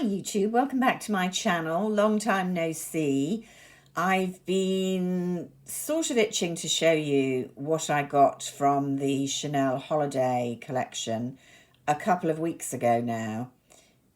Hi YouTube, welcome back to my channel. Long time no see. I've been sort of itching to show you what I got from the Chanel holiday collection a couple of weeks ago now,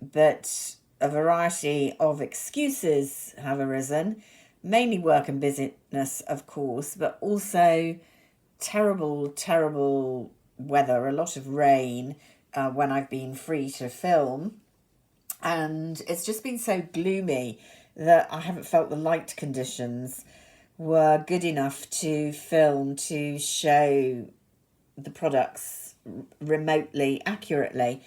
but a variety of excuses have arisen, mainly work and business of course, but also terrible weather, a lot of rain when I've been free to film. And it's just been so gloomy that I haven't felt the light conditions were good enough to film to show the products remotely accurately.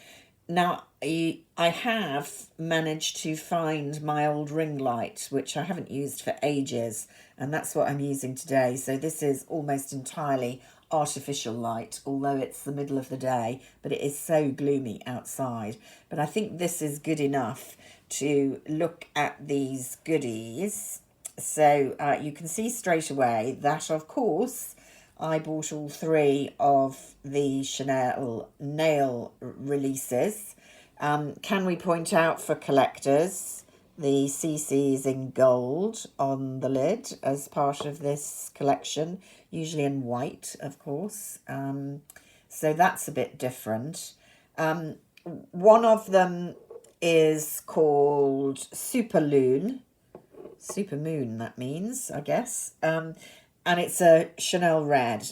Now, I have managed to find my old ring light, which I haven't used for ages, and that's what I'm using today. So this is almost entirely artificial light, although it's the middle of the day, but it is so gloomy outside. But I think this is good enough to look at these goodies. So you can see straight away that, of course, I bought all three of the Chanel nail releases. Can we point out for collectors, the CC's in gold on the lid as part of this collection, usually in white, of course. So that's a bit different. One of them is called Supermoon, that means, I guess. And it's a Chanel red.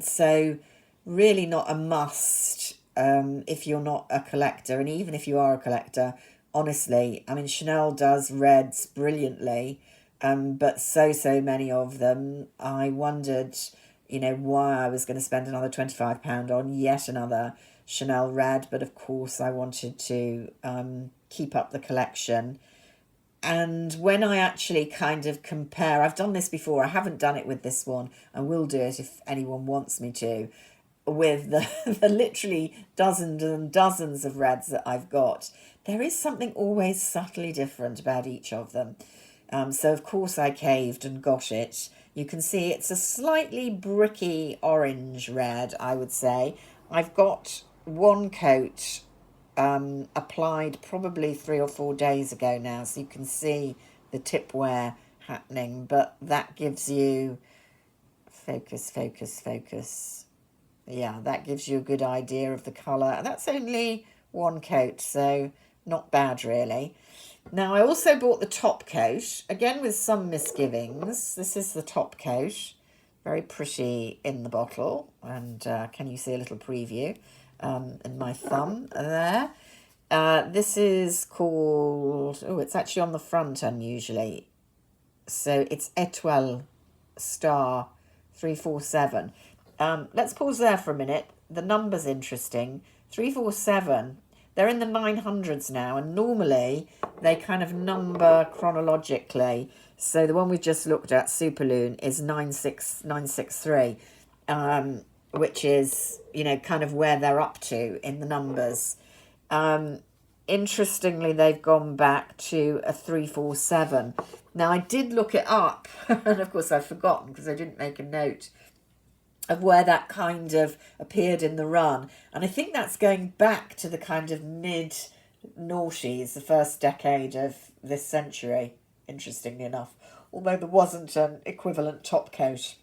So really not a must if you're not a collector. And even if you are a collector, honestly, I mean, Chanel does reds brilliantly, but so many of them. I wondered, why I was going to spend another £25 on yet another Chanel red. But of course, I wanted to keep up the collection. And when I actually kind of compare, I've done this before, I haven't done it with this one, I will do it if anyone wants me to, with the literally dozens and dozens of reds that I've got, there is something always subtly different about each of them. So of course I caved and got it. You can see it's a slightly bricky orange red, I would say. I've got one coat applied probably 3 or 4 days ago now, so you can see the tip wear happening, but that gives you focus. Yeah, that gives you a good idea of the colour. That's only one coat, so not bad really. Now I also bought the top coat, again with some misgivings. This is the top coat, very pretty in the bottle, and can you see a little preview in my thumb there. This is called, it's actually on the front unusually. So it's Etoile Star 347. Let's pause there for a minute. The number's interesting. 347, they're in the 900s now, and normally they kind of number chronologically. So the one we just looked at, Supermoon, is 963, which is, kind of where they're up to in the numbers. Interestingly, they've gone back to a 347. Now, I did look it up, and of course I've forgotten because I didn't make a note of where that kind of appeared in the run. And I think that's going back to the kind of mid-noughties, the first decade of this century, interestingly enough, although there wasn't an equivalent top coat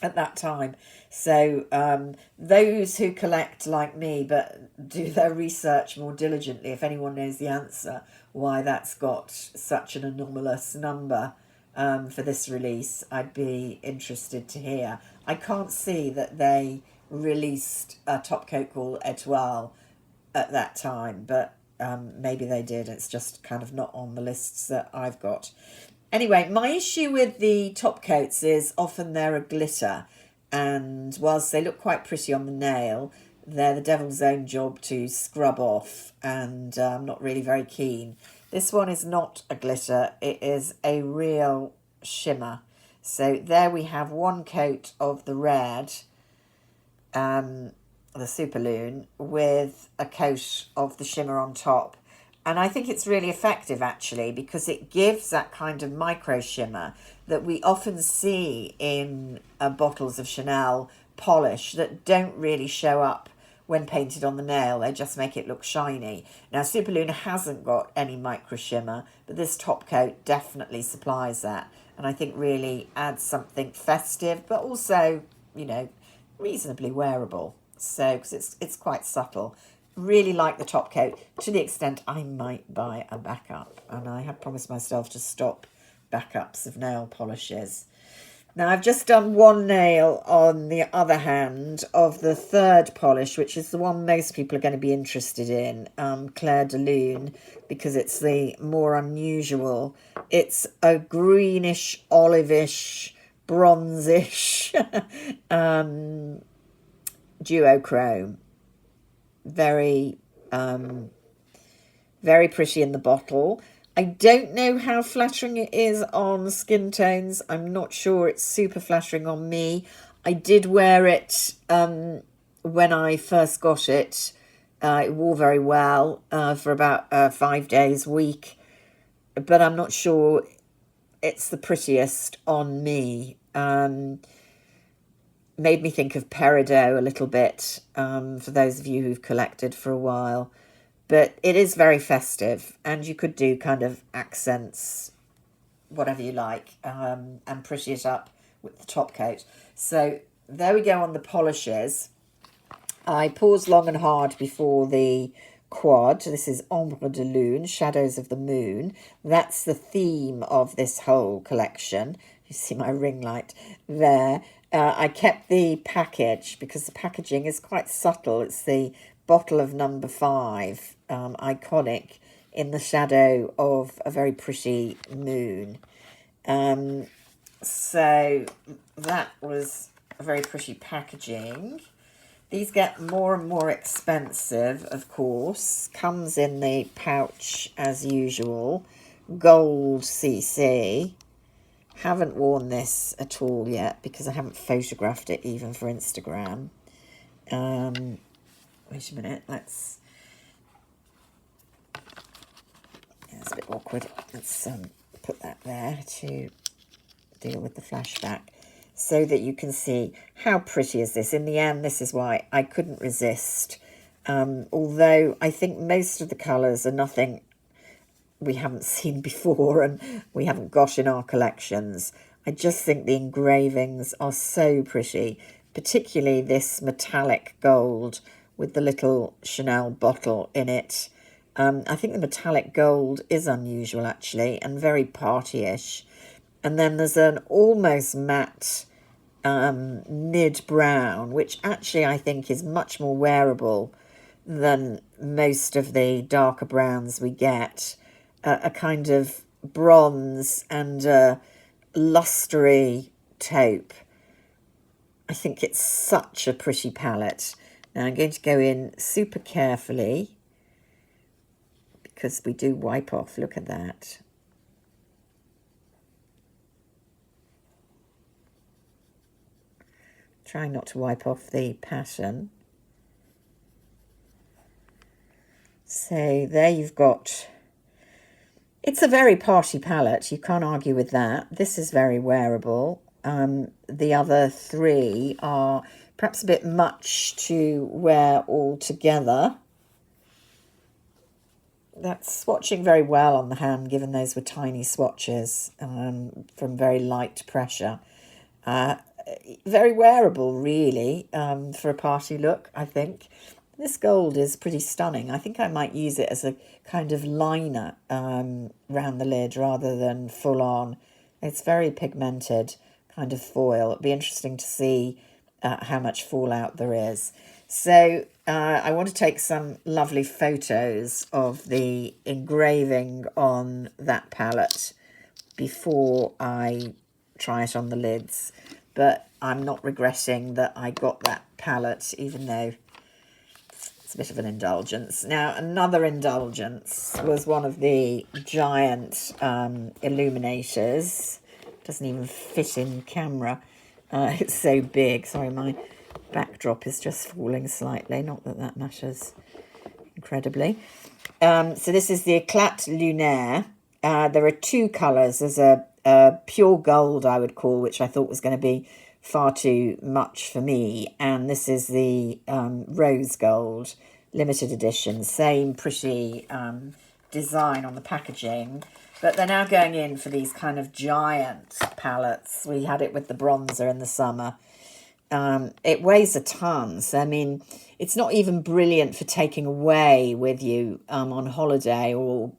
at that time. So those who collect like me but do their research more diligently, if anyone knows the answer why that's got such an anomalous number for this release, I'd be interested to hear. I can't see that they released a top coat called Etoile at that time, but maybe they did. It's just kind of not on the lists that I've got. Anyway, my issue with the top coats is often they're a glitter, and whilst they look quite pretty on the nail, they're the devil's own job to scrub off, and I'm not really very keen. This one is not a glitter, it is a real shimmer. So there we have one coat of the red, the Supermoon, with a coat of the shimmer on top. And I think it's really effective, actually, because it gives that kind of micro shimmer that we often see in bottles of Chanel polish that don't really show up when painted on the nail. They just make it look shiny. Now, Superluna hasn't got any micro shimmer, but this top coat definitely supplies that, and I think really adds something festive, but also, you know, reasonably wearable. So, because it's quite subtle. Really like the top coat, to the extent I might buy a backup, and I have promised myself to stop backups of nail polishes. Now, I've just done one nail on the other hand of the third polish, which is the one most people are going to be interested in, Clair de Lune, because it's the more unusual. It's a greenish, olivish, bronzish duochrome. Very, very pretty in the bottle. I don't know how flattering it is on skin tones. I'm not sure it's super flattering on me. I did wear it when I first got it. It wore very well for about 5 days, week. But I'm not sure it's the prettiest on me. Made me think of Peridot a little bit, for those of you who've collected for a while. But it is very festive, and you could do kind of accents, whatever you like, and pretty it up with the top coat. So there we go on the polishes. I paused long and hard before the quad. This is Ombre de Lune, Shadows of the Moon. That's the theme of this whole collection. You see my ring light there. I kept the package because the packaging is quite subtle. It's the bottle of number 5, iconic, in the shadow of a very pretty moon. So that was a very pretty packaging. These get more and more expensive, of course. Comes in the pouch as usual. Gold CC. Haven't worn this at all yet because I haven't photographed it even for Instagram. Wait a minute, let's... Yeah, it's a bit awkward. Let's put that there to deal with the flashback so that you can see how pretty is this. In the end, this is why I couldn't resist. Although I think most of the colours are nothing we haven't seen before and we haven't got in our collections. I just think the engravings are so pretty, particularly this metallic gold with the little Chanel bottle in it. I think the metallic gold is unusual, actually, and very party-ish. And then there's an almost matte mid brown, which actually I think is much more wearable than most of the darker browns we get. A kind of bronze and a lustery taupe. I think it's such a pretty palette. Now I'm going to go in super carefully because we do wipe off. Look at that. Trying not to wipe off the pattern. So there you've got... It's a very party palette, you can't argue with that. This is very wearable. The other 3 are perhaps a bit much to wear all together. That's swatching very well on the hand, given those were tiny swatches from very light pressure. Very wearable, really, for a party look, I think. This gold is pretty stunning. I think I might use it as a kind of liner round the lid rather than full on. It's very pigmented, kind of foil. It'd be interesting to see how much fallout there is. So I want to take some lovely photos of the engraving on that palette before I try it on the lids. But I'm not regretting that I got that palette, even though it's a bit of an indulgence. Now, another indulgence was one of the giant illuminators. Doesn't even fit in camera. It's so big. Sorry, my backdrop is just falling slightly. Not that that matters incredibly. So this is the Eclat Lunaire. There are 2 colours. There's a pure gold, I would call, which I thought was going to be far too much for me. And this is the rose gold limited edition, same pretty design on the packaging, but they're now going in for these kind of giant palettes. We had it with the bronzer in the summer. It weighs a ton, so I mean, it's not even brilliant for taking away with you on holiday, or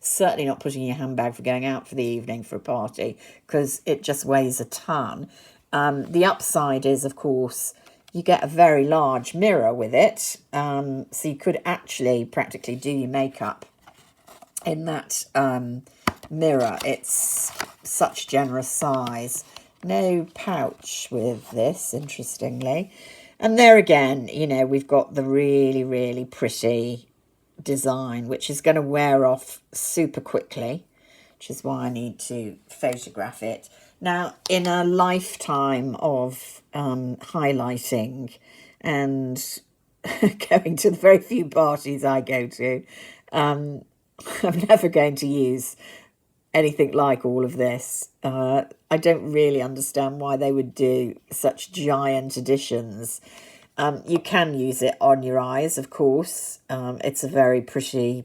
certainly not putting in your handbag for going out for the evening for a party, because it just weighs a ton. The upside is, of course, you get a very large mirror with it, so you could actually practically do your makeup in that mirror. It's such generous size. No pouch with this, interestingly. And there again, you know, we've got the really, really pretty design, which is going to wear off super quickly, which is why I need to photograph it. Now, in a lifetime of highlighting and going to the very few parties I go to, I'm never going to use anything like all of this. I don't really understand why they would do such giant editions. You can use it on your eyes, of course. It's a very pretty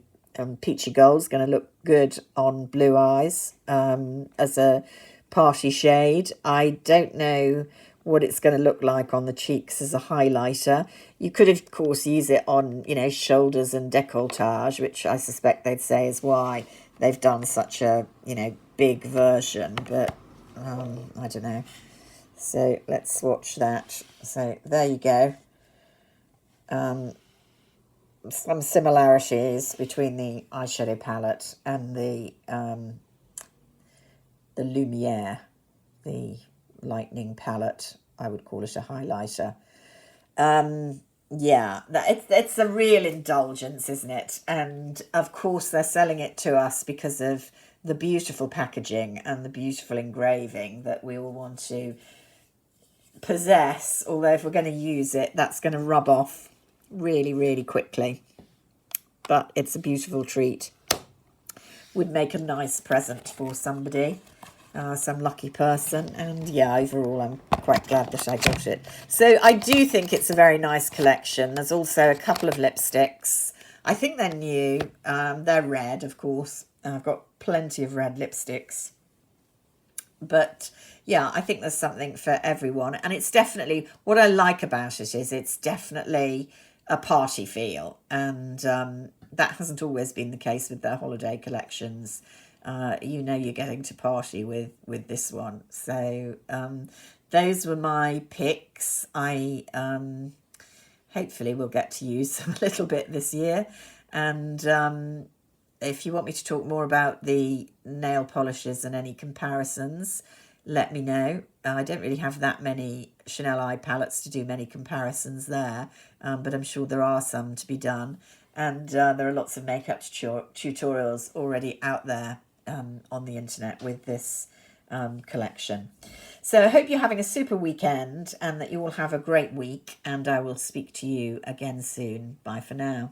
peachy gold. It's going to look good on blue eyes as a party shade. I don't know what it's going to look like on the cheeks as a highlighter. You could, of course, use it on, you know, shoulders and décolletage, which I suspect they'd say is why they've done such a, you know, big version, but I don't know. So let's swatch that. So there you go. Some similarities between the eyeshadow palette and the Lumiere, the lightning palette. I would call it a highlighter. Yeah, it's a real indulgence, isn't it? And of course they're selling it to us because of the beautiful packaging and the beautiful engraving that we all want to possess. Although if we're going to use it, that's going to rub off really, really quickly. But it's a beautiful treat. Would make a nice present for somebody. Some lucky person, and yeah, overall I'm quite glad that I got it. So I do think it's a very nice collection. There's also a couple of lipsticks. I think they're new. They're red, of course. I've got plenty of red lipsticks. But yeah, I think there's something for everyone. And it's definitely, what I like about it is it's definitely a party feel. And that hasn't always been the case with their holiday collections. You know you're getting to party with this one. So those were my picks. I hopefully will get to use them a little bit this year. And if you want me to talk more about the nail polishes and any comparisons, let me know. I don't really have that many Chanel eye palettes to do many comparisons there, but I'm sure there are some to be done. And there are lots of makeup tutorials already out there on the internet with this collection. So I hope you're having a super weekend and that you will have a great week, and I will speak to you again soon. Bye for now.